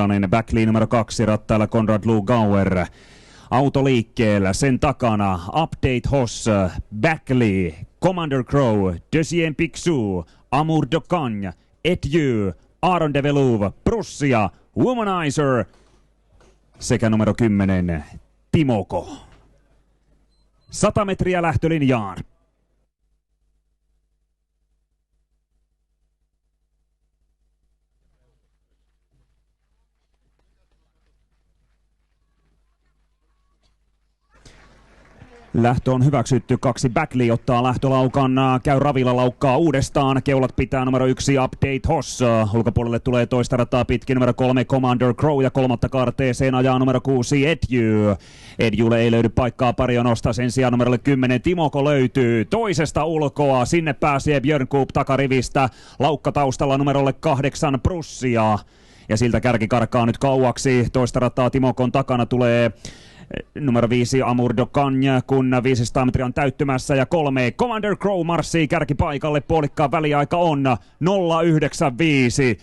Niilanen, backline numero 2, rattailla Konrad Lugauer. Auto liikkeellä, sen takana Update Hoss, Backly, Commander Crow, Deuxième Pixou, Amour de Cagne, Etjö, Aaron de Veluve, Prussia, Womanizer sekä numero 10 Timoko. 100 metriä lähtölinjaan. Lähtö on hyväksytty, 2 Backly ottaa lähtölaukan, käy ravilla, laukkaa uudestaan, keulat pitää numero 1 Update Hoss, ulkopuolelle tulee toista rataa pitkin numero 3 Commander Crow ja kolmatta kaarteeseen ajaa numero 6 Etjö. Etjulle ei löydy paikkaa Parionosta, sen sijaan numerolle 10 Timoko löytyy toisesta ulkoa, sinne pääsee Björn Koop takarivistä, laukka taustalla numerolle 8 Prussia ja siltä kärki karkaa nyt kauaksi, toista rataa Timokon takana tulee numero 5 Amour de Cagne, kun 500 metriä on täyttymässä ja 3 Commander Crow marssii kärkipaikalle, puolikkaan väliaika on 0,95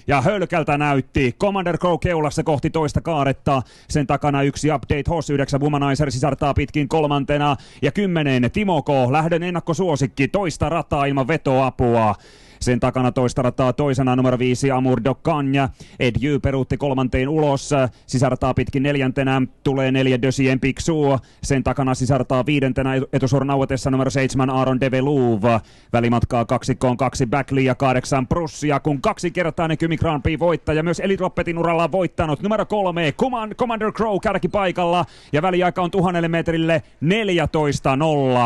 ja hölkältä näytti Commander Crow keulassa kohti toista kaaretta, sen takana 1 Update Hoss, 9 Womanizer sisartaa pitkin kolmantena ja 10 Timoko, lähdön ennakkosuosikki, toista rataa ilman vetoapua. Sen takana toista rataa toisena numero 5 Amour de Cagne. Etjö peruutti kolmanteen ulos. Sisartaa pitkin neljäntenä tulee 4 Deuxième Pixou. Sen takana sisartaa viidentenä etusuoran auetessa numero 7 Aaron de Veluve. Välimatkaa kaksikkoon 2 Backly ja 8 Prussia, kun kaksikertainen Kymi Grand Prix voittaja myös Eli Roppetin uralla on voittanut. Numero 3 Commander Crow kärkipaikalla ja väliaika on 1000 metrille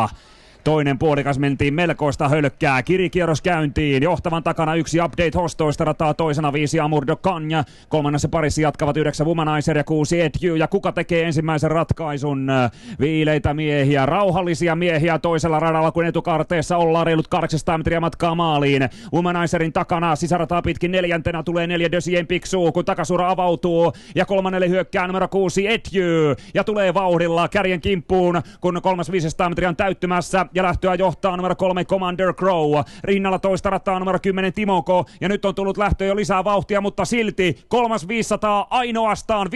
14.0. Toinen puolikas mentiin melkoista hölkkää. Kirikierros käyntiin. Johtavan takana 1 Update Hoss, toista rataa toisena 5 Amour de Cagne. Kolmannessa parissa jatkavat 9 Womanizer ja 6 Etjö. Ja kuka tekee ensimmäisen ratkaisun? Viileitä miehiä, rauhallisia miehiä toisella radalla, kun etukaarteessa ollaan reilut 800 metriä matkaa maaliin. Womanizerin takana sisarataa pitkin neljäntenä tulee 4 Deuxième Pixou, kun takasuura avautuu. Ja kolmannelle hyökkää numero 6 Etjö. Ja tulee vauhdilla kärjen kimppuun, kun 300 metriä on täyttymässä. Ja lähtöä johtaa numero 3 Commander Crow. Rinnalla toista rataa numero 10 Timoko. Ja nyt on tullut lähtö jo lisää vauhtia, mutta silti 3.500 ainoastaan 15.5.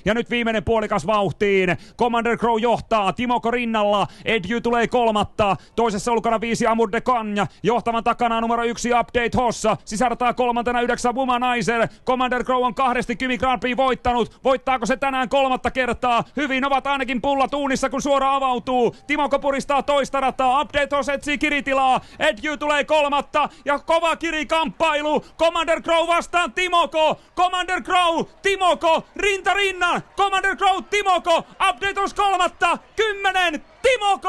Ja nyt viimeinen puolikas vauhtiin. Commander Crow johtaa. Timoko rinnalla. Etjö tulee kolmatta. Toisessa ulkona 5 Amour de Cagne. Johtavan takana numero 1 Update Hoss. Sisartaa kolmantena 9 Womanizer. Commander Crow on kahdesti Kymi Grand Prix voittanut. Voittaako se tänään kolmatta kertaa? Hyvin ovat ainakin pullat uunissa, kun suora avautuu. Timoko puristaa toista rataa, Update Hoss etsii kiritilaa, Etjö tulee kolmatta ja kova kirikamppailu, Commander Crow vastaan Timoko, Commander Crow, Timoko, rinta rinnan, Commander Crow, Timoko, Update Hoss kolmatta, 10, Timoko!